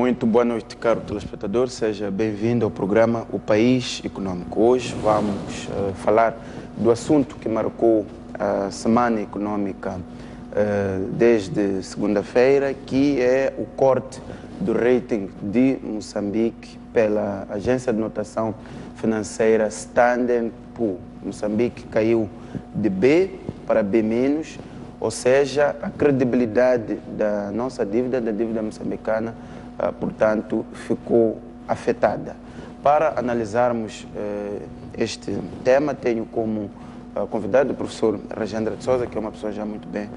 Muito boa noite, caro telespectador. Seja bem-vindo ao programa O País Econômico. Hoje vamos falar do assunto que marcou a semana econômica desde segunda-feira, que é o corte do rating de Moçambique pela agência de notação financeira Standard & Poor's. Moçambique caiu de B para B-, ou seja, a credibilidade da nossa dívida, da dívida moçambicana, portanto, ficou afetada. Para analisarmos este tema, tenho como convidado o professor Rajendra de Souza, que é uma pessoa já muito bem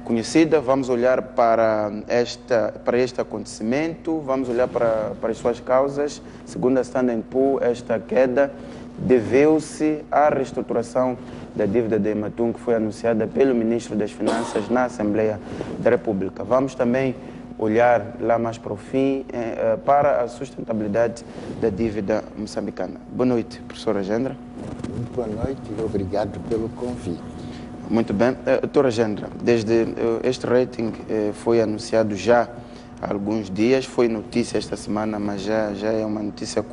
conhecida. Vamos olhar para este acontecimento, vamos olhar para as suas causas. Segundo a Standard & Poor's, esta queda deveu-se à reestruturação da dívida da Ematum, que foi anunciada pelo Ministro das Finanças na Assembleia da República. Vamos também olhar lá mais para o fim para a sustentabilidade da dívida moçambicana. Boa noite, professor Rajendra. Muito boa noite e obrigado pelo convite. Muito bem. Doutor Rajendra, desde este rating foi anunciado já há alguns dias, foi notícia esta semana, mas já é uma notícia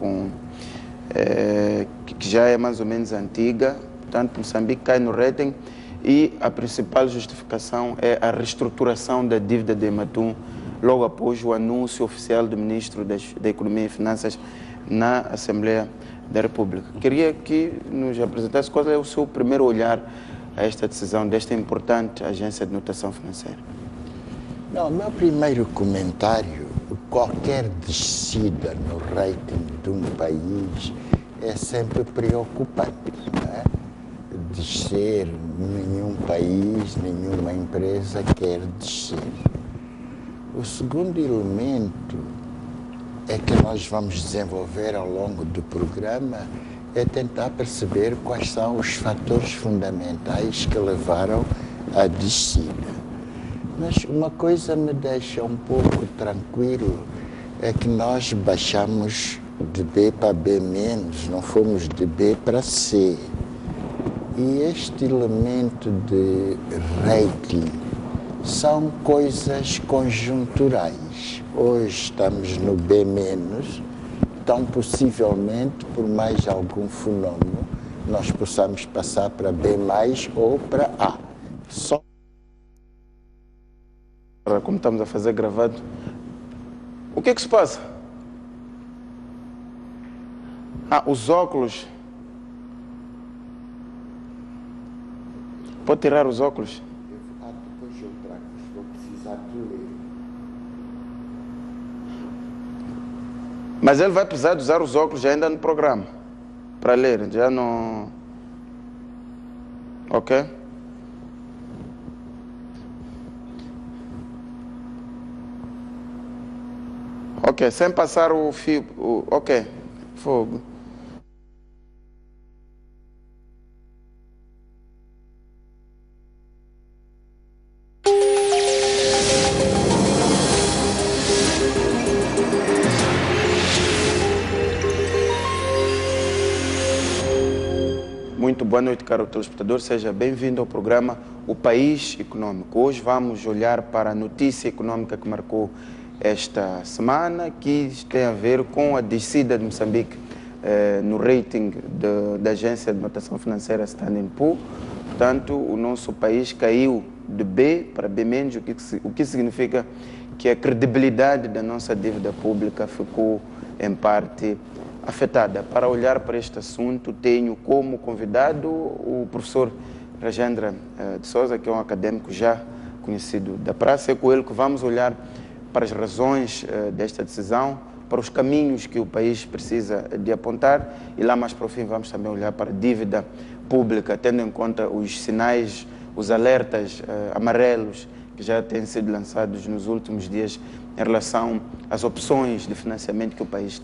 que já é mais ou menos antiga. Portanto, Moçambique cai no rating e a principal justificação é a reestruturação da dívida da Ematum, logo após o anúncio oficial do Ministro da Economia e Finanças na Assembleia da República. Queria que nos apresentasse qual é o seu primeiro olhar a esta decisão desta importante agência de notação financeira. Não, meu primeiro comentário, qualquer descida no rating de um país é sempre preocupante, não é? Descer, nenhum país, nenhuma empresa quer descer. O segundo elemento é que nós vamos desenvolver ao longo do programa é tentar perceber quais são os fatores fundamentais que levaram à descida. Mas uma coisa me deixa um pouco tranquilo, é que nós baixamos de B para B-, não fomos de B para C. E este elemento de rating são coisas conjunturais. Hoje estamos no B-, então possivelmente, por mais algum fenômeno, nós possamos passar para B+, ou para A. Só. Como estamos a fazer gravado, o que é que se passa? Os óculos. Pode tirar os óculos? Depois eu trago, vou precisar de ler. Mas ele vai precisar de usar os óculos já ainda no programa, para ler, já não... Ok? Ok, sem passar o fio... Ok, fogo. Muito boa noite, caro telespectador. Seja bem-vindo ao programa O País Econômico. Hoje vamos olhar para a notícia econômica que marcou esta semana, que tem a ver com a descida de Moçambique no rating da agência de notação financeira Standard & Poor's. Portanto, o nosso país caiu de B para B-, o que significa que a credibilidade da nossa dívida pública ficou, em parte, afetada. Para olhar para este assunto, tenho como convidado o professor Rajendra de Souza, que é um acadêmico já conhecido da praça. É com ele que vamos olhar para as razões desta decisão, para os caminhos que o país precisa de apontar, e lá mais para o fim vamos também olhar para a dívida pública, tendo em conta os sinais, os alertas amarelos que já têm sido lançados nos últimos dias em relação às opções de financiamento que o país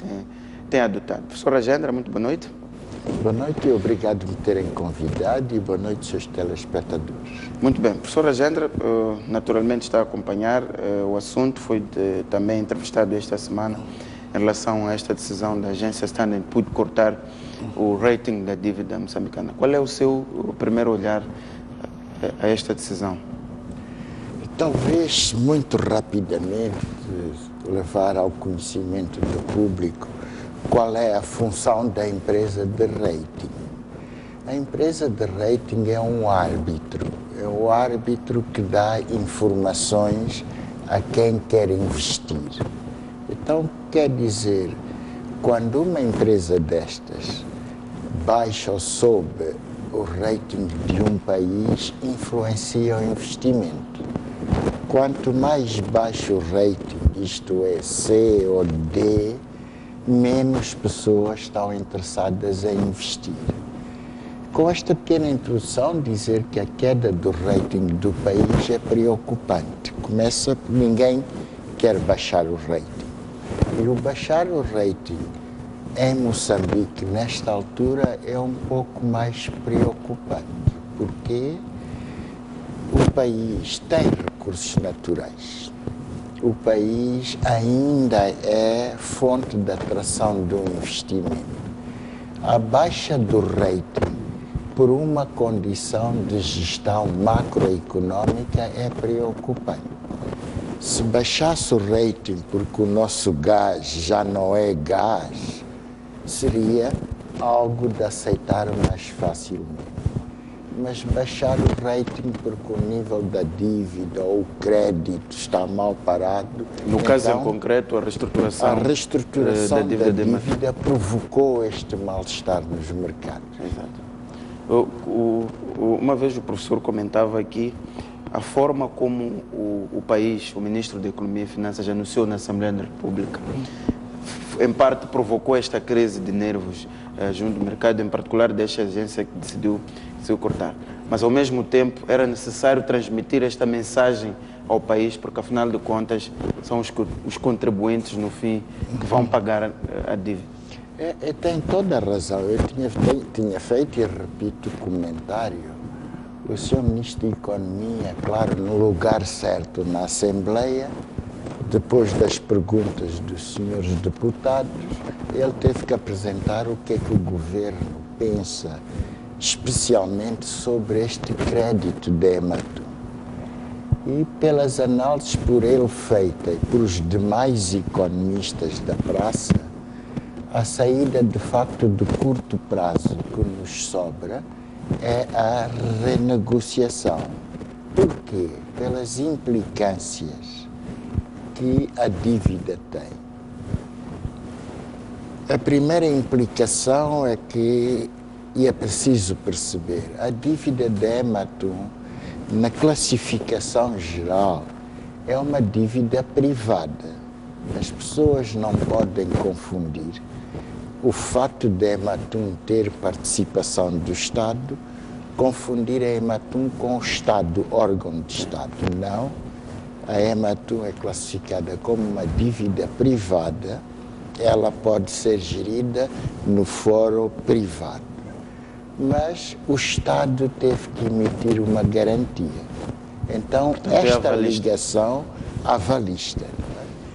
tem adotado. Professor Rajendra, muito boa noite. Boa noite e obrigado por me terem convidado e boa noite, seus telespectadores. Muito bem. Professor Rajendra, naturalmente está a acompanhar o assunto, foi também entrevistado esta semana em relação a esta decisão da agência Standard & Poor's de cortar o rating da dívida moçambicana. Qual é o seu primeiro olhar a esta decisão? talvez muito rapidamente levar ao conhecimento do público qual é a função da empresa de rating. A empresa de rating é um árbitro, é o árbitro que dá informações a quem quer investir. Então, quer dizer, quando uma empresa destas baixa ou sobe o rating de um país, influencia o investimento. Quanto mais baixo o rating, isto é, C ou D, menos pessoas estão interessadas em investir. Com esta pequena introdução, dizer que a queda do rating do país é preocupante. Começa, ninguém quer baixar o rating. E o baixar o rating em Moçambique, nesta altura, é um pouco mais preocupante, porque o país tem recursos naturais. O país ainda é fonte de atração do investimento. A baixa do rating por uma condição de gestão macroeconômica é preocupante. Se baixasse o rating porque o nosso gás já não é gás, seria algo de aceitar mais facilmente. Mas baixar o rating porque o nível da dívida ou o crédito está mal parado... No caso em concreto, a reestruturação da dívida provocou este mal-estar nos mercados. Exato. Uma vez o professor comentava aqui a forma como o país, o ministro da Economia e Finanças, anunciou na Assembleia da República, em parte provocou esta crise de nervos junto do mercado, em particular desta agência que decidiu cortar. Mas, ao mesmo tempo, era necessário transmitir esta mensagem ao país, porque, afinal de contas, são os contribuintes, no fim, que vão pagar a dívida. Tem toda a razão. Eu tinha feito e repito o comentário. O Sr. Ministro da Economia, claro, no lugar certo na Assembleia, depois das perguntas dos senhores deputados, ele teve que apresentar o que é que o governo pensa, especialmente sobre este crédito de Ematum. E pelas análises por ele feitas e por os demais economistas da praça, a saída, de facto, de curto prazo que nos sobra é a renegociação. Por quê? Pelas implicâncias que a dívida tem. A primeira implicação é que, e é preciso perceber, a dívida de Ematum, na classificação geral, é uma dívida privada. As pessoas não podem confundir o fato de Ematum ter participação do Estado, confundir a Ematum com o Estado, órgão de Estado. Não, a Ematum é classificada como uma dívida privada, ela pode ser gerida no fórum privado. Mas o Estado teve que emitir uma garantia. Então, esta ligação avalista.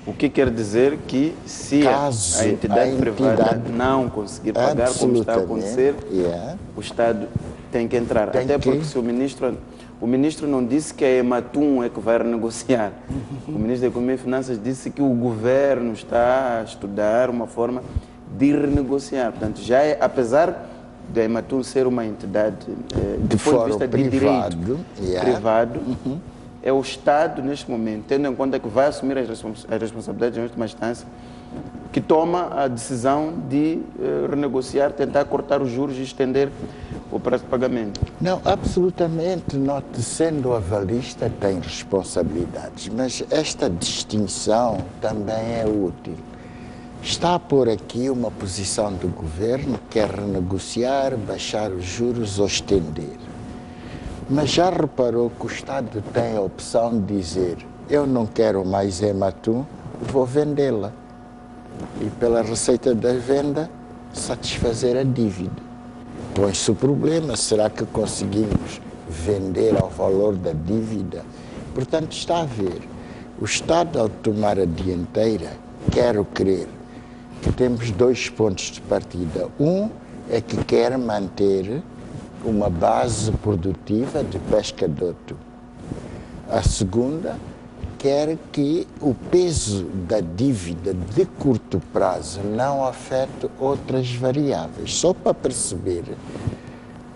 O que quer dizer que se a entidade privada não conseguir pagar, como está a acontecer, o Estado tem que entrar. Até porque se o ministro não disse que a Ematum é que vai renegociar. O ministro da Economia e Finanças disse que o governo está a estudar uma forma de renegociar. Portanto, já é, apesar da Ematum ser uma entidade do ponto de vista de direito privado, é o Estado, neste momento, tendo em conta que vai assumir as responsabilidades em última instância, que toma a decisão de renegociar, tentar cortar os juros e estender o prazo de pagamento. Não, absolutamente. Note, sendo avalista, tem responsabilidades, mas esta distinção também é útil. Está por aqui uma posição do governo que quer renegociar, baixar os juros ou estender. Mas já reparou que o Estado tem a opção de dizer: eu não quero mais Ematum, vou vendê-la. E pela receita da venda, satisfazer a dívida. Põe-se o problema: será que conseguimos vender ao valor da dívida? Portanto, está a ver. O Estado, ao tomar a dianteira, quero crer que temos dois pontos de partida. Um é que quer manter uma base produtiva de pesca de atum. A segunda quer que o peso da dívida de curto prazo não afete outras variáveis. Só para perceber,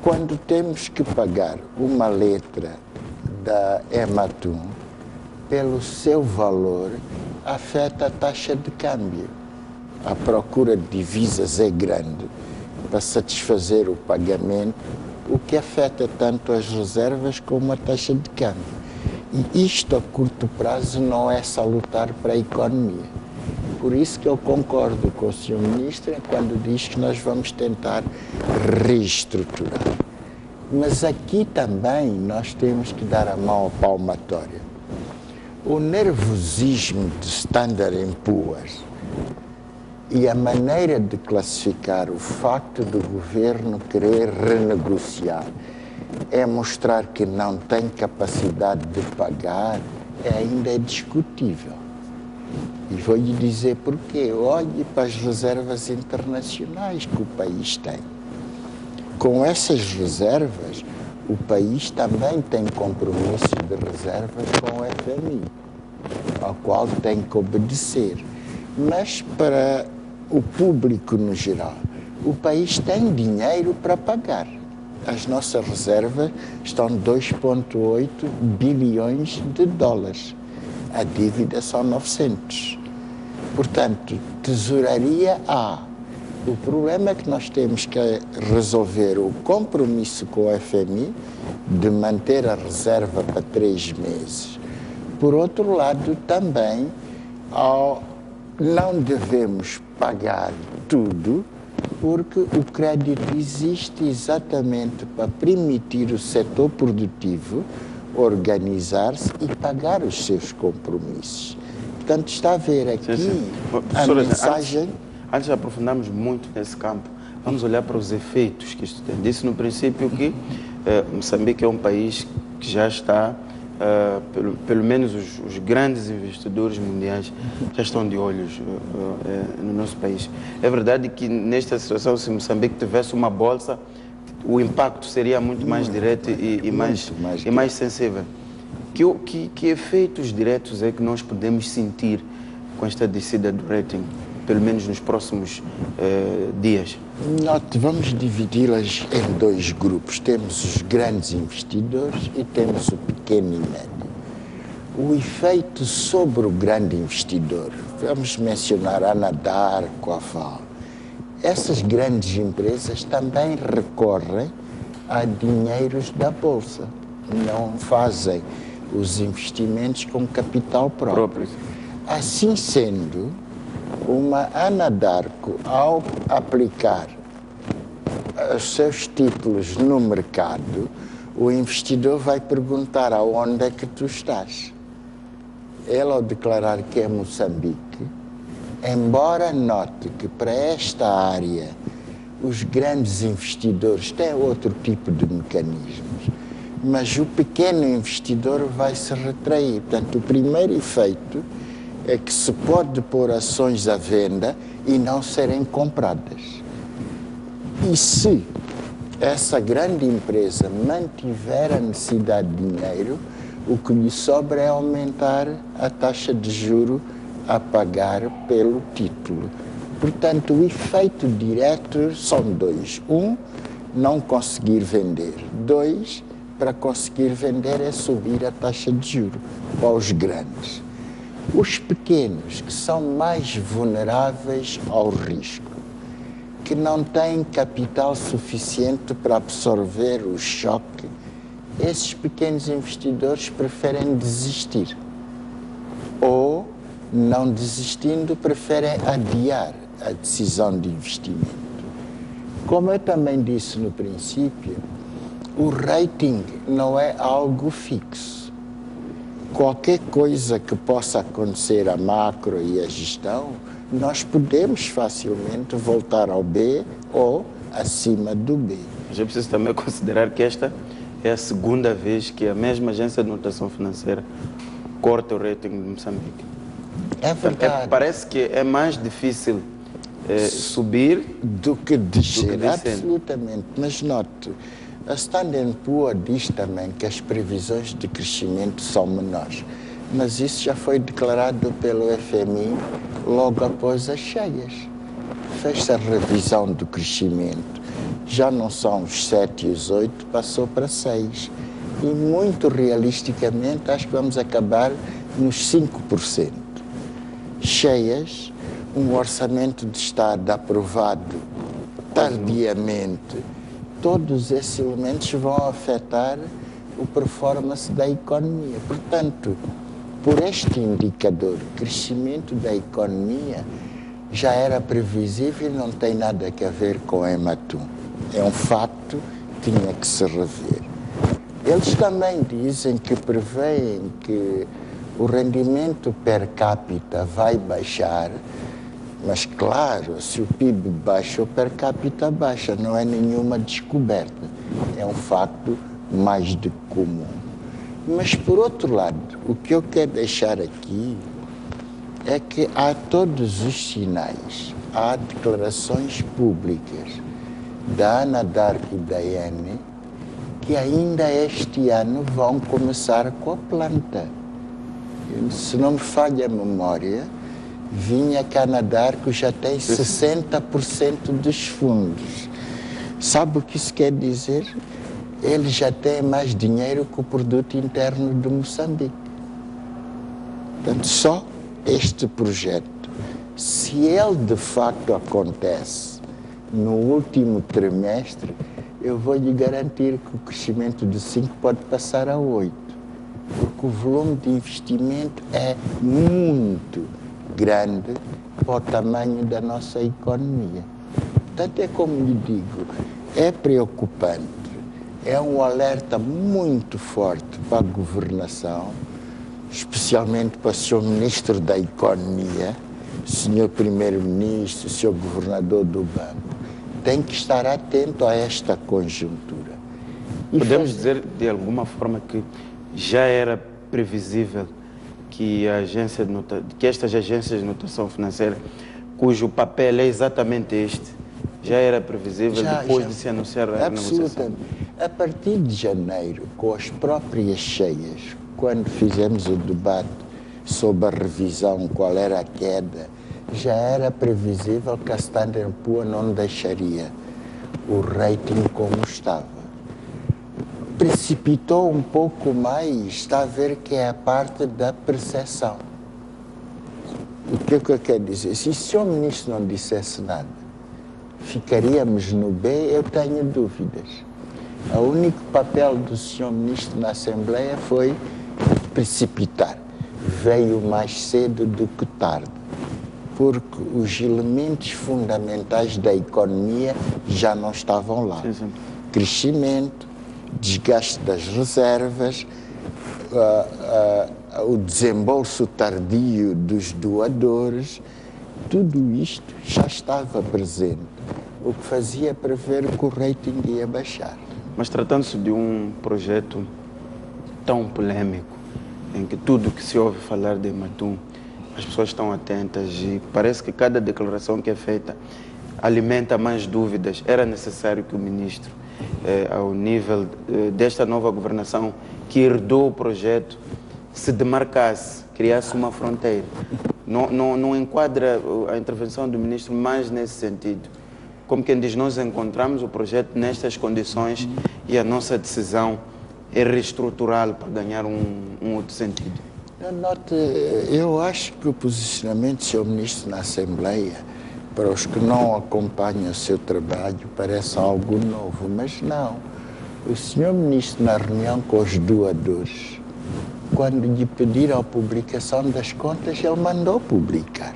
quando temos que pagar uma letra da Ematum, pelo seu valor, afeta a taxa de câmbio. A procura de divisas é grande para satisfazer o pagamento, o que afeta tanto as reservas como a taxa de câmbio. E isto a curto prazo não é salutar para a economia. Por isso que eu concordo com o Sr. Ministro quando diz que nós vamos tentar reestruturar. Mas aqui também nós temos que dar a mão à palmatória. O nervosismo de Standard & Poor's e a maneira de classificar o facto do governo querer renegociar é mostrar que não tem capacidade de pagar, ainda é discutível. E vou-lhe dizer porquê. Olhe para as reservas internacionais que o país tem. Com essas reservas, o país também tem compromissos de reservas com o FMI, ao qual tem que obedecer. Mas para o público no geral, o país tem dinheiro para pagar. As nossas reservas estão 2,8 bilhões de dólares. A dívida são 900. Portanto, tesouraria há. O problema é que nós temos que resolver o compromisso com o FMI de manter a reserva para 3 meses. Por outro lado, também, não devemos pagar tudo, porque o crédito existe exatamente para permitir o setor produtivo organizar-se e pagar os seus compromissos. Portanto, está a ver aqui a mensagem... Antes de aprofundarmos muito nesse campo, vamos olhar para os efeitos que isto tem. Disse no princípio que Moçambique é um país que já está, pelo menos os grandes investidores mundiais já estão de olhos no nosso país. É verdade que nesta situação, se Moçambique tivesse uma bolsa, o impacto seria muito mais direto e mais sensível. Que efeitos diretos é que nós podemos sentir com esta descida do rating, pelo menos nos próximos dias? Nós vamos dividi-las em 2 grupos. Temos os grandes investidores e temos o pequeno e médio. O efeito sobre o grande investidor, vamos mencionar a Anadarko, a Vale. Essas grandes empresas também recorrem a dinheiros da Bolsa. Não fazem os investimentos com capital próprio. Assim sendo, uma Anadarko, ao aplicar os seus títulos no mercado, o investidor vai perguntar aonde é que tu estás. Ele, ao declarar que é Moçambique, embora note que para esta área os grandes investidores têm outro tipo de mecanismos, mas o pequeno investidor vai se retrair. Portanto, o primeiro efeito é que se pode pôr ações à venda e não serem compradas. E se essa grande empresa mantiver a necessidade de dinheiro, o que lhe sobra é aumentar a taxa de juro a pagar pelo título. Portanto, o efeito direto são 2. Não conseguir vender. 2, para conseguir vender é subir a taxa de juro para os grandes. Os pequenos, que são mais vulneráveis ao risco, que não têm capital suficiente para absorver o choque, esses pequenos investidores preferem desistir. Ou, não desistindo, preferem adiar a decisão de investimento. Como eu também disse no princípio, o rating não é algo fixo. Qualquer coisa que possa acontecer à macro e à gestão, nós podemos facilmente voltar ao B ou acima do B. Mas é preciso também considerar que esta é a segunda vez que a mesma agência de notação financeira corta o rating de Moçambique. É verdade. Parece que é mais difícil subir do que descer, absolutamente. Mas note, A Standard & Poor's diz também que as previsões de crescimento são menores, mas isso já foi declarado pelo FMI logo após as cheias. Fez-se a revisão do crescimento, já não são os 7 e os 8, passou para 6. E muito realisticamente acho que vamos acabar nos 5%. Cheias, um orçamento de Estado aprovado tardiamente, todos esses elementos vão afetar o performance da economia. Portanto, por este indicador, o crescimento da economia já era previsível e não tem nada a ver com a Ematum. É um facto, tinha que se rever. Eles também dizem que preveem que o rendimento per capita vai baixar, mas claro, se o PIB baixa, o per capita baixa, não é nenhuma descoberta, é um facto mais do que comum. Mas por outro lado, o que eu quero deixar aqui é que há todos os sinais, há declarações públicas da ANADARC e da ENE que ainda este ano vão começar com a planta. Se não me falha a memória, vinha que a ANADARC já tem 60% dos fundos. Sabe o que isso quer dizer? Ele já tem mais dinheiro que o produto interno de Moçambique. Portanto, só este projeto, se ele de facto acontece no último trimestre, eu vou lhe garantir que o crescimento de 5 pode passar a 8, porque o volume de investimento é muito grande para o tamanho da nossa economia. Portanto, é como lhe digo, é preocupante, é um alerta muito forte para a governação, especialmente para o Sr. Ministro da Economia, o Sr. Primeiro-Ministro, o Sr. Governador do Banco. Tem que estar atento a esta conjuntura. E podemos dizer, de alguma forma, que já era previsível que, que estas agências de notação financeira, cujo papel é exatamente este, já era previsível depois de se anunciar a negociação? A partir de janeiro, com as próprias cheias, quando fizemos o debate sobre a revisão, qual era a queda, já era previsível que a Standard & Poor's não deixaria o rating como estava. Precipitou um pouco mais, está a ver que é a parte da percepção. O que é que eu quero dizer? Se o Sr. Ministro não dissesse nada, ficaríamos no B, eu tenho dúvidas. O único papel do Sr. Ministro na Assembleia foi precipitar. Veio mais cedo do que tarde, porque os elementos fundamentais da economia já não estavam lá. Sim, sim. Crescimento, desgaste das reservas, o desembolso tardio dos doadores, tudo isto já estava presente, o que fazia prever que o rating ia baixar. Mas tratando-se de um projeto tão polêmico, em que tudo que se ouve falar de Ematum, as pessoas estão atentas e parece que cada declaração que é feita alimenta mais dúvidas. Era necessário que o ministro, ao nível desta nova governação que herdou o projeto, se demarcasse, criasse uma fronteira. Não enquadra a intervenção do ministro mais nesse sentido? Como quem diz, nós encontramos o projeto nestas condições e a nossa decisão é reestruturá-lo para ganhar um outro sentido. Note, eu acho que o posicionamento do Sr. Ministro na Assembleia, para os que não acompanham o seu trabalho, parece algo novo, mas não. O Sr. Ministro, na reunião com os doadores, quando lhe pediram a publicação das contas, ele mandou publicar.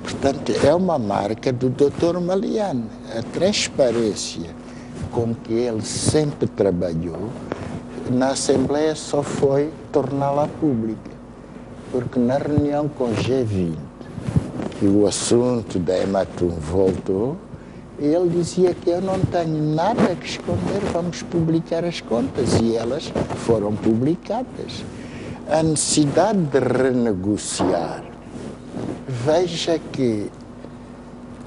Portanto, é uma marca do Dr. Maliane. A transparência com que ele sempre trabalhou, na Assembleia só foi torná-la pública. Porque na reunião com o G20, que o assunto da Ematum voltou, ele dizia que eu não tenho nada que esconder, vamos publicar as contas. E elas foram publicadas. A necessidade de renegociar. Veja que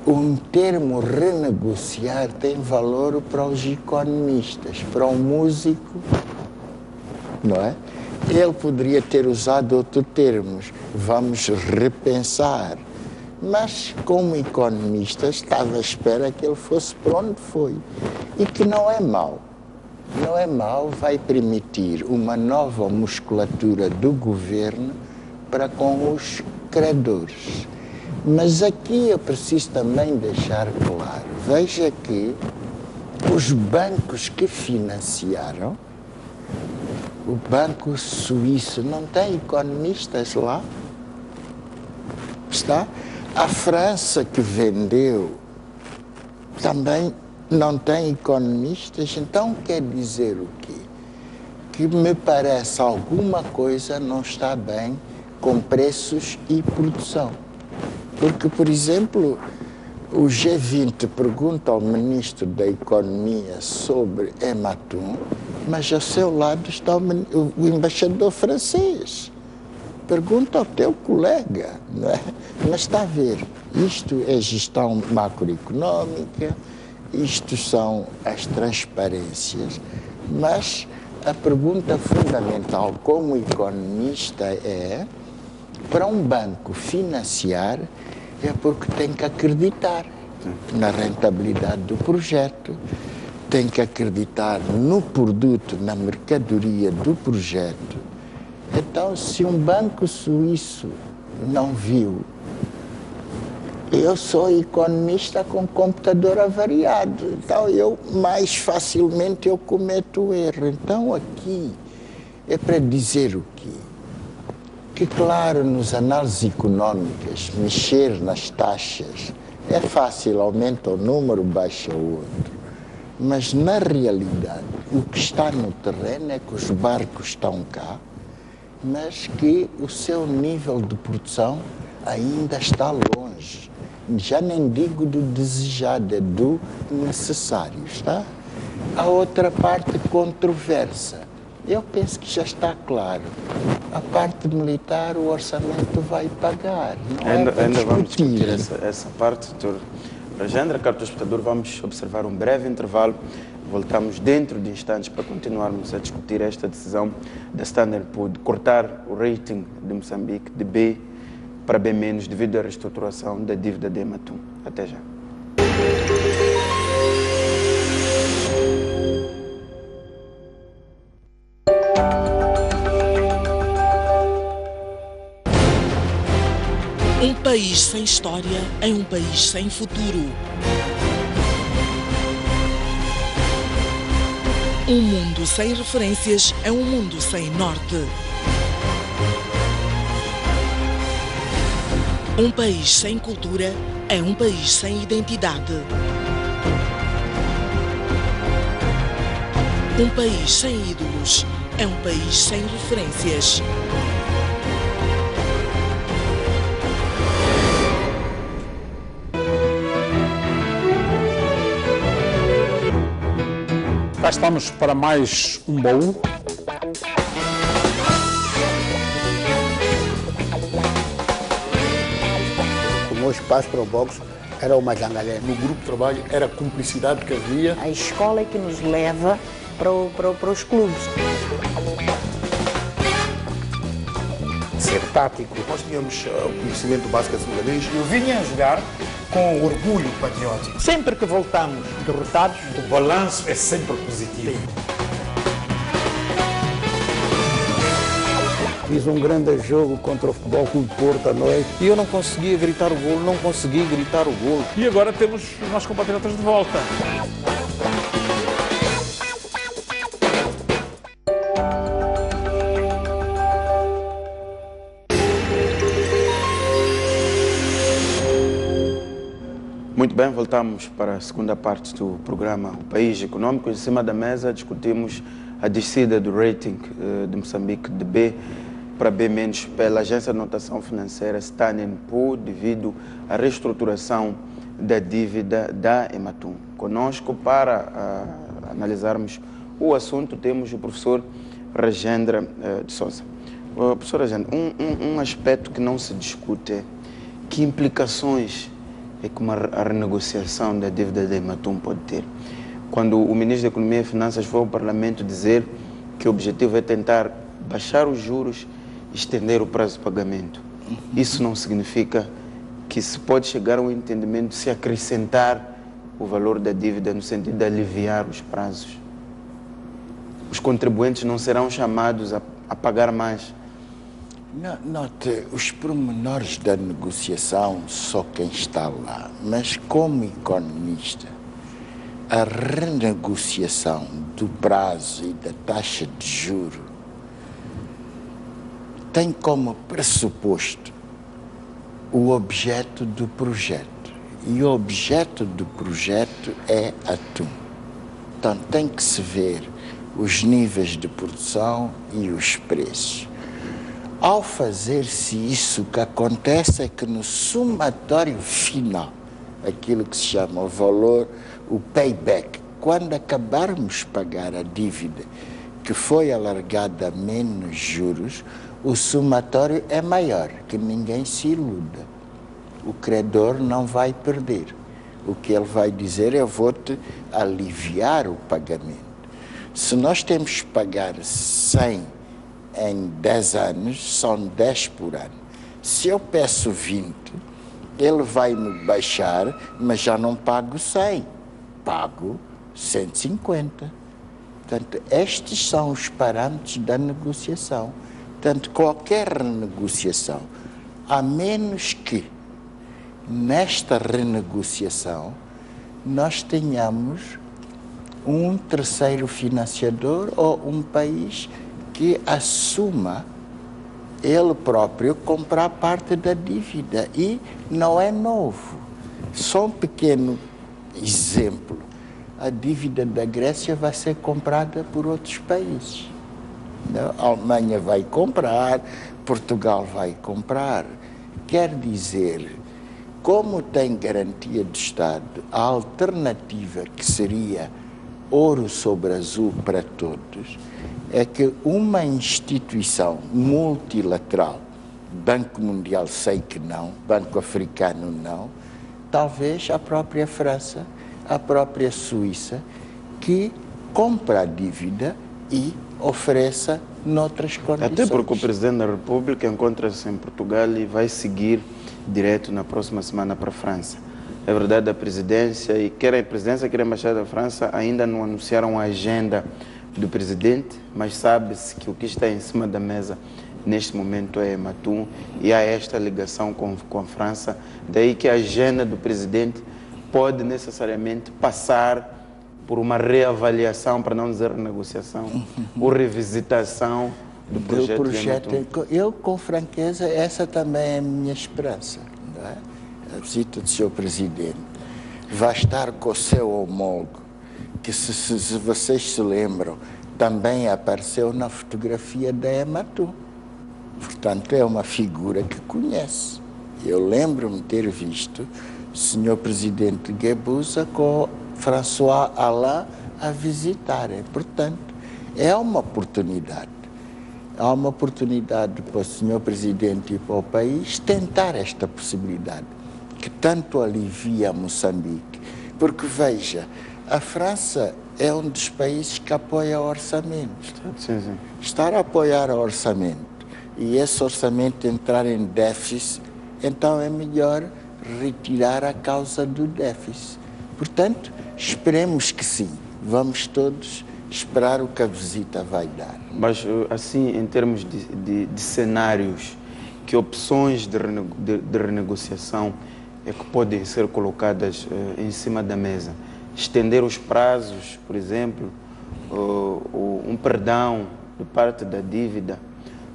um termo renegociar tem valor para os economistas, para um músico, não é? Ele poderia ter usado outros termos, vamos repensar. Mas, como economista, estava à espera que ele fosse para onde foi. E que não é mau. Não é mau, vai permitir uma nova musculatura do governo para com os credores. Mas aqui eu preciso também deixar claro, veja que os bancos que financiaram, o Banco Suíço não tem economistas lá, está? A França que vendeu também não tem economistas, então quer dizer o quê? Que me parece alguma coisa não está bem com preços e produção. Porque, por exemplo, o G20 pergunta ao ministro da Economia sobre Ematum, mas ao seu lado está o embaixador francês. Pergunta ao teu colega, não é? Mas está a ver, isto é gestão macroeconómica, isto são as transparências, mas a pergunta fundamental como economista é, para um banco financiar, é porque tem que acreditar na rentabilidade do projeto, tem que acreditar no produto, na mercadoria do projeto. Então, se um banco suíço não viu, eu sou economista com computador avariado, então eu mais facilmente eu cometo o erro. Então aqui é para dizer o quê? Que claro, nos análises económicas, mexer nas taxas é fácil, aumenta o número, baixa o outro. Mas na realidade, o que está no terreno é que os barcos estão cá, mas que o seu nível de produção ainda está longe. Já nem digo do desejado, é do necessário, está? A outra parte controversa, eu penso que já está claro. A parte militar, o orçamento vai pagar. Ainda vamos discutir essa parte, doutor Rajendra. Caro telespectador, vamos observar um breve intervalo. Voltamos dentro de instantes para continuarmos a discutir esta decisão da Standard Poor's de cortar o rating de Moçambique de B para B- devido à reestruturação da dívida de Ematum. Até já. Um país sem história é um país sem futuro. Um mundo sem referências é um mundo sem norte. Um país sem cultura é um país sem identidade. Um país sem ídolos é um país sem referências. Cá estamos para mais um baú. O meu espaço para o boxe era uma jangalé. No grupo de trabalho era a cumplicidade que havia. A escola é que nos leva para os clubes. Ser tático. Nós tínhamos o conhecimento básico de sudanês. Eu vinha a jogar com orgulho patriótico. Sempre que voltamos derrotados, O balanço é sempre positivo. Fiz um grande jogo contra o Futebol Clube de Porto à noite. E eu não conseguia gritar o golo, não consegui gritar o golo. E agora temos os nossos compatriotas de volta. Muito bem, voltamos para a segunda parte do programa O País Econômico. Em cima da mesa discutimos a descida do rating de Moçambique de B para B- pela agência de notação financeira Standard Poor's devido à reestruturação da dívida da Ematum. Conosco para analisarmos o assunto temos o professor Rajendra de Souza. Professor Rajendra, um aspecto que não se discute é que implicações é que a renegociação da dívida da Ematum pode ter? Quando o ministro da Economia e Finanças foi ao Parlamento dizer que o objetivo é tentar baixar os juros e estender o prazo de pagamento. Isso não significa que se pode chegar a um entendimento se acrescentar o valor da dívida no sentido de aliviar os prazos. Os contribuintes não serão chamados a pagar mais. Note, os pormenores da negociação só quem está lá, mas como economista, a renegociação do prazo e da taxa de juro tem como pressuposto o objeto do projeto. E o objeto do projeto é atum. Então tem que se ver os níveis de produção e os preços. Ao fazer-se isso, o que acontece é que no somatório final, aquilo que se chama o valor, o payback, quando acabarmos de pagar a dívida que foi alargada a menos juros, o somatório é maior, que ninguém se iluda. O credor não vai perder. O que ele vai dizer é: eu vou-te aliviar o pagamento. Se nós temos que pagar 100 em 10 anos, são 10 por ano. Se eu peço 20, ele vai-me baixar, mas já não pago 100, pago 150. Portanto, estes são os parâmetros da negociação. Portanto, qualquer renegociação, a menos que nesta renegociação nós tenhamos um terceiro financiador ou um país que assuma ele próprio comprar parte da dívida. E não é novo. Só um pequeno exemplo. A dívida da Grécia vai ser comprada por outros países. A Alemanha vai comprar, Portugal vai comprar. Quer dizer, como tem garantia de Estado, a alternativa que seria ouro sobre azul para todos é que uma instituição multilateral, Banco Mundial sei que não, Banco Africano não, talvez a própria França, a própria Suíça, que compra a dívida e ofereça noutras condições. Até porque o Presidente da República encontra-se em Portugal e vai seguir direto na próxima semana para a França. É verdade, a presidência, e quer a presidência, quer a Embaixada da França, ainda não anunciaram a agenda do presidente, mas sabe-se que o que está em cima da mesa neste momento é Ematum e há esta ligação com a França. Daí que a agenda do presidente pode necessariamente passar por uma reavaliação, para não dizer renegociação, ou revisitação do projeto. Eu, com franqueza, essa também é a minha esperança. Não é? A visita do Sr. Presidente vai estar com o seu homólogo, que se vocês se lembram, também apareceu na fotografia da Ematum. Portanto, é uma figura que conhece. Eu lembro-me ter visto o Sr. Presidente Guebuza com François Hollande a visitarem. Portanto, é uma oportunidade. Há uma oportunidade para o Sr. Presidente e para o país tentar esta possibilidade, que tanto alivia Moçambique. Porque, veja, a França é um dos países que apoia o orçamento. Sim. Estar a apoiar o orçamento e esse orçamento entrar em déficit, então é melhor retirar a causa do déficit. Portanto, esperemos que sim. Vamos todos esperar o que a visita vai dar. Mas, assim, em termos de cenários, que opções de renegociação é que podem ser colocadas em cima da mesa? Estender os prazos, por exemplo, um perdão de parte da dívida,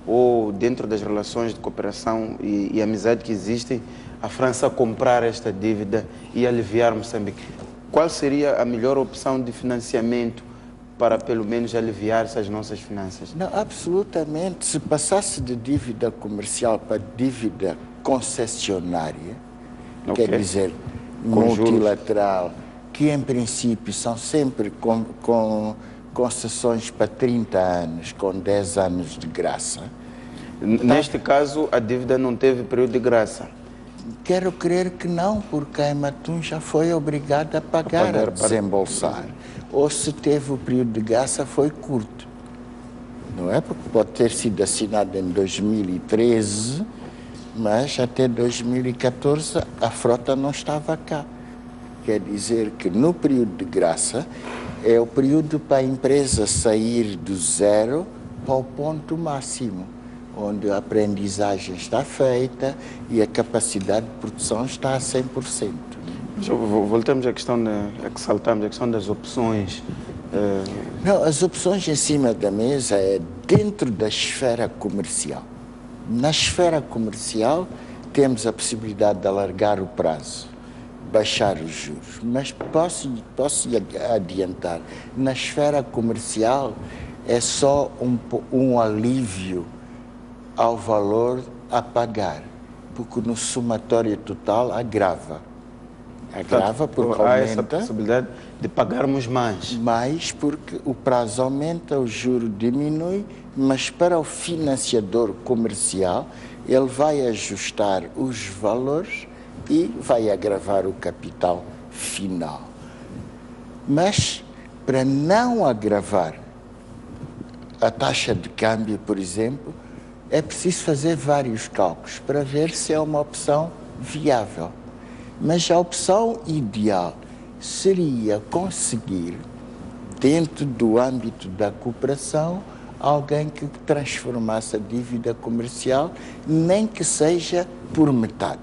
ou dentro das relações de cooperação e amizade que existem, a França comprar esta dívida e aliviar Moçambique. Qual seria a melhor opção de financiamento para, pelo menos, aliviar essas nossas finanças? Não, absolutamente. Se passasse de dívida comercial para dívida concessionária, quer dizer, multilateral, que em princípio são sempre com concessões para 30 anos, com 10 anos de graça. Neste caso, a dívida não teve período de graça. Quero crer que não, porque a Ematum já foi obrigada a pagar, a desembolsar. Ou se teve o período de graça, foi curto. Não é? Porque pode ter sido assinado em 2013, mas até 2014 a frota não estava cá. Quer dizer que no período de graça é o período para a empresa sair do zero para o ponto máximo, onde a aprendizagem está feita e a capacidade de produção está a 100%. Voltamos à questão, que saltamos, a questão das opções. Não, as opções em cima da mesa é dentro da esfera comercial. Na esfera comercial temos a possibilidade de alargar o prazo, baixar os juros, mas posso adiantar, na esfera comercial é só um alívio ao valor a pagar, porque no somatório total agrava. Agrava porque há aumenta. essa possibilidade de pagarmos mais. Mais porque o prazo aumenta, o juro diminui, mas para o financiador comercial ele vai ajustar os valores e vai agravar o capital final. Mas para não agravar a taxa de câmbio, por exemplo, é preciso fazer vários cálculos para ver se é uma opção viável. Mas a opção ideal seria conseguir, dentro do âmbito da cooperação, alguém que transformasse a dívida comercial, nem que seja por metade.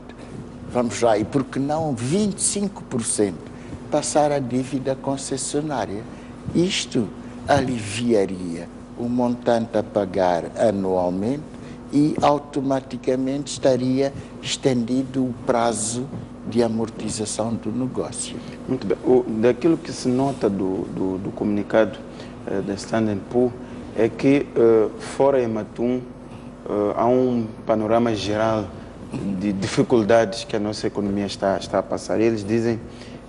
Vamos lá, e por que não 25% passar a dívida concessionária? Isto aliviaria o montante a pagar anualmente e automaticamente estaria estendido o prazo de amortização do negócio. Muito bem. Daquilo que se nota do comunicado da Standard & Poor's é que fora Ematum há um panorama geral de dificuldades que a nossa economia está a passar. Eles dizem,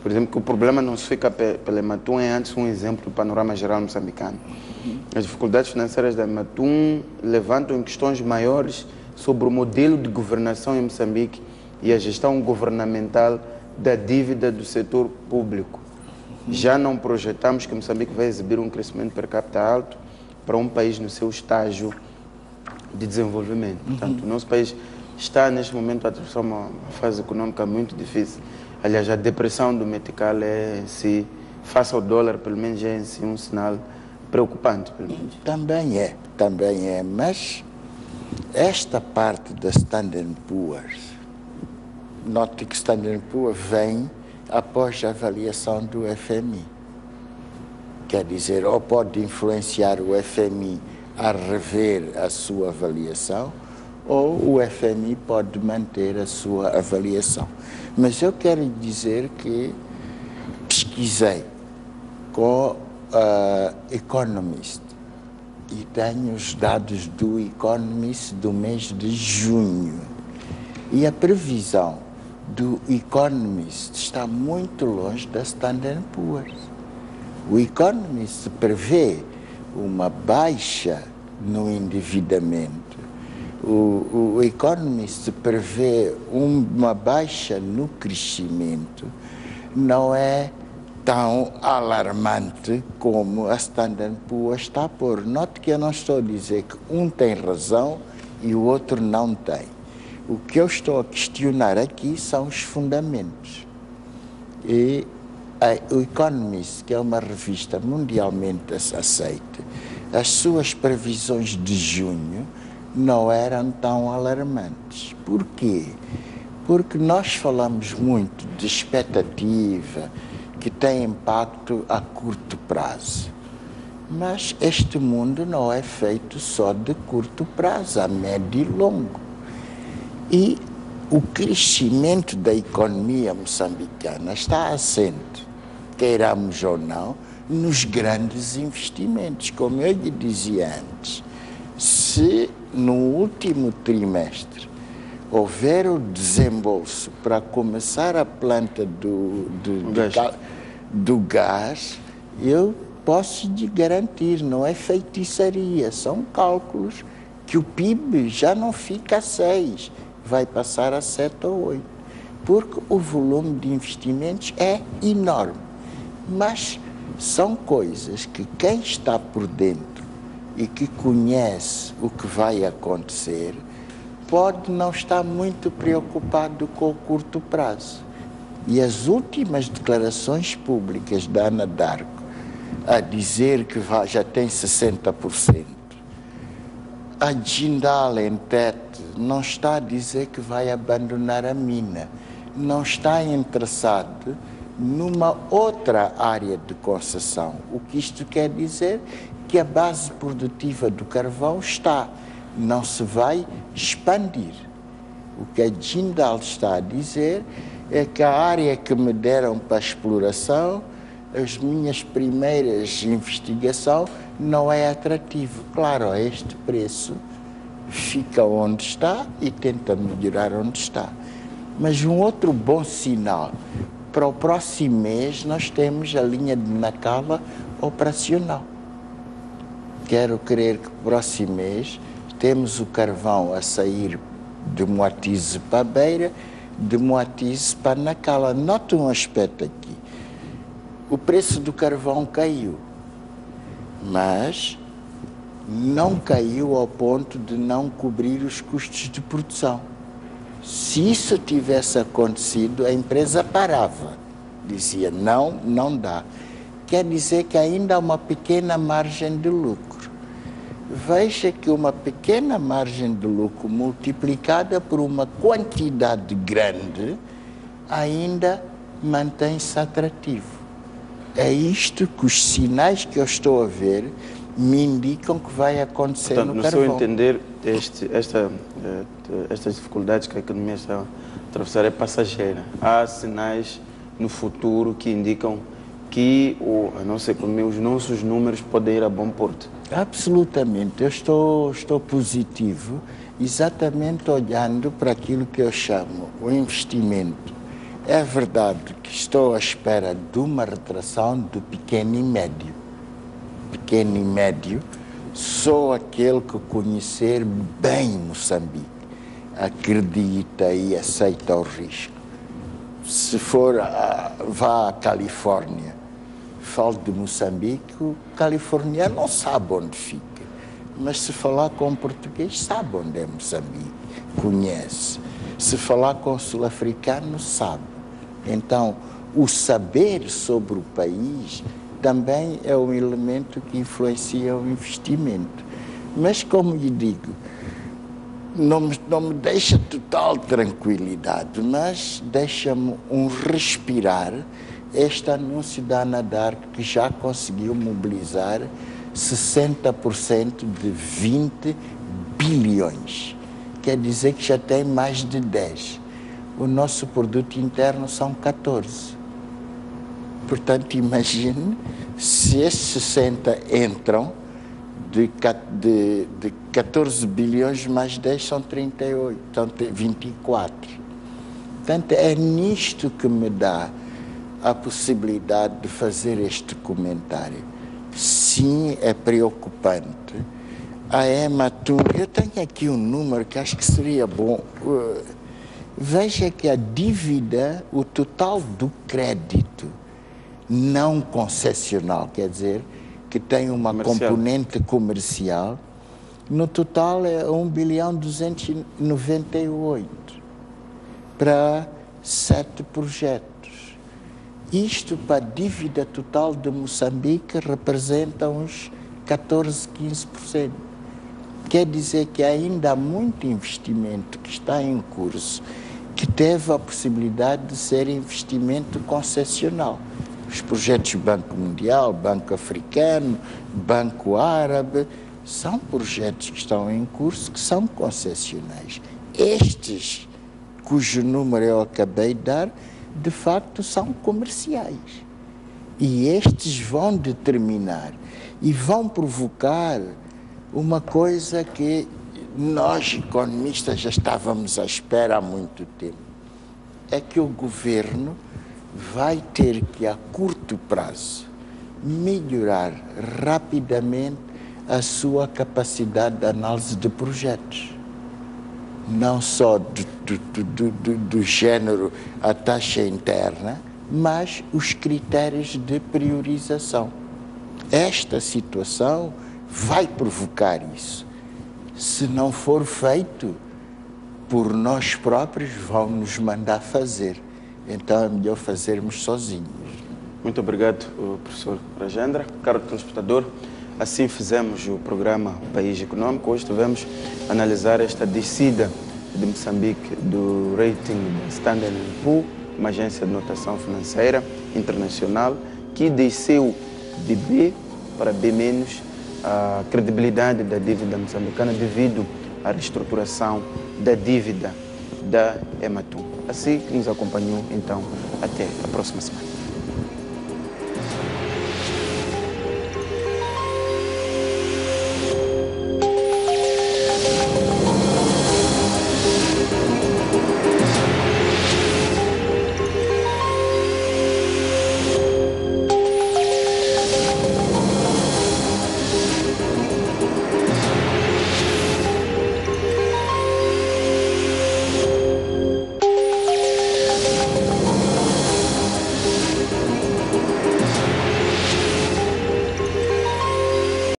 por exemplo, que o problema não se fica pela Ematum, é antes um exemplo do panorama geral moçambicano. As dificuldades financeiras da Ematum levantam questões maiores sobre o modelo de governação em Moçambique e a gestão governamental da dívida do setor público. Já não projetamos que Moçambique vai exibir um crescimento per capita alto para um país no seu estágio de desenvolvimento. Portanto, o nosso país está neste momento a atravessar uma fase econômica muito difícil. Aliás, a depressão do metical é em si, face ao dólar, pelo menos é em si um sinal preocupante. Pelo menos. Também é, mas esta parte da Standard & Poor's, note que Standard & Poor's vem após a avaliação do FMI. Quer dizer, ou pode influenciar o FMI a rever a sua avaliação, ou o FMI pode manter a sua avaliação. Mas eu quero dizer que pesquisei com a Economist e tenho os dados do Economist do mês de junho. E a previsão do Economist está muito longe da Standard & Poor's. O Economist prevê uma baixa no endividamento. O Economist prevê uma baixa no crescimento. Não é tão alarmante como a Standard & Poor's está a pôr. Note que eu não estou a dizer que um tem razão e o outro não tem. O que eu estou a questionar aqui são os fundamentos. E o Economist, que é uma revista mundialmente aceita, as suas previsões de junho não eram tão alarmantes. Por quê? Porque nós falamos muito de expectativa que tem impacto a curto prazo. Mas este mundo não é feito só de curto prazo, a médio e longo. E o crescimento da economia moçambicana está assente, queiramos ou não, nos grandes investimentos. Como eu lhe dizia antes, se no último trimestre houver o desembolso para começar a planta do gás, eu posso lhe garantir, não é feitiçaria, são cálculos que o PIB já não fica a 6, vai passar a 7 ou 8. porque o volume de investimentos é enorme. Mas são coisas que quem está por dentro e que conhece o que vai acontecer pode não estar muito preocupado com o curto prazo. E as últimas declarações públicas da Anadarko a dizer que já tem 60%, a Jindal em Tete não está a dizer que vai abandonar a mina, não está interessado numa outra área de concessão. O que isto quer dizer? Que a base produtiva do carvão está, não se vai expandir. O que a Jindal está a dizer é que a área que me deram para exploração, as minhas primeiras investigações, não é atrativo. Claro, a este preço fica onde está e tenta melhorar onde está. Mas um outro bom sinal, para o próximo mês nós temos a linha de Nacala operacional. Quero crer que no próximo mês temos o carvão a sair de Moatize para a Beira, de Moatize para Nacala. Nota um aspecto aqui. O preço do carvão caiu, mas não caiu ao ponto de não cobrir os custos de produção. Se isso tivesse acontecido, a empresa parava. Dizia, não, não dá. Quer dizer que ainda há uma pequena margem de lucro. Veja que uma pequena margem de lucro multiplicada por uma quantidade grande ainda mantém-se atrativo. É isto que os sinais que eu estou a ver me indicam que vai acontecer. Portanto, no carvão. No seu entender, estas dificuldades que a economia está a atravessar é passageira. Há sinais no futuro que indicam que a nossa economia, os nossos números podem ir a bom porto. Absolutamente. Eu estou positivo, exatamente olhando para aquilo que eu chamo o investimento. É verdade que estou à espera de uma retração do pequeno e médio. Pequeno e médio, sou aquele que conhecer bem Moçambique, acredita e aceita o risco. Se for, vá à Califórnia, falo de Moçambique, o californiano não sabe onde fica, mas se falar com um português sabe onde é Moçambique, conhece. Se falar com o sul-africano sabe. Então, o saber sobre o país também é um elemento que influencia o investimento. Mas, como lhe digo, não me deixa total tranquilidade, mas deixa-me um respirar este anúncio da Anadarko que já conseguiu mobilizar 60% de 20 bilhões. Quer dizer que já tem mais de 10. O nosso produto interno são 14. Portanto, imagine se esses 60 entram, de 14 bilhões mais 10 são 38, então 24. Portanto, é nisto que me dá a possibilidade de fazer este comentário. Sim, é preocupante. A Ematum, eu tenho aqui um número que acho que seria bom. Veja que a dívida, o total do crédito não concessional, quer dizer, que tem uma componente comercial, no total é 1.298 para 7 projetos. Isto para a dívida total de Moçambique representa uns 14, 15%. Quer dizer que ainda há muito investimento que está em curso, que teve a possibilidade de ser investimento concessional. Os projetos Banco Mundial, Banco Africano, Banco Árabe, são projetos que estão em curso, que são concessionais. Estes, cujo número eu acabei de dar, de facto são comerciais. E estes vão determinar e vão provocar uma coisa que nós, economistas, já estávamos à espera há muito tempo. É que o governo vai ter que, a curto prazo, melhorar rapidamente a sua capacidade de análise de projetos. não só do género a taxa interna, mas os critérios de priorização. Esta situação vai provocar isso. Se não for feito por nós próprios, vão nos mandar fazer. Então é melhor fazermos sozinhos. Muito obrigado, professor Rajendra. Caro telespectador, assim fizemos o programa País Econômico. Hoje tivemos a analisar esta descida de Moçambique do rating da Standard & Poor's, uma agência de notação financeira internacional, que desceu de B para B-, a credibilidade da dívida moçambicana devido à reestruturação da dívida da Ematum. Assim que nos acompanhou, então, até a próxima semana.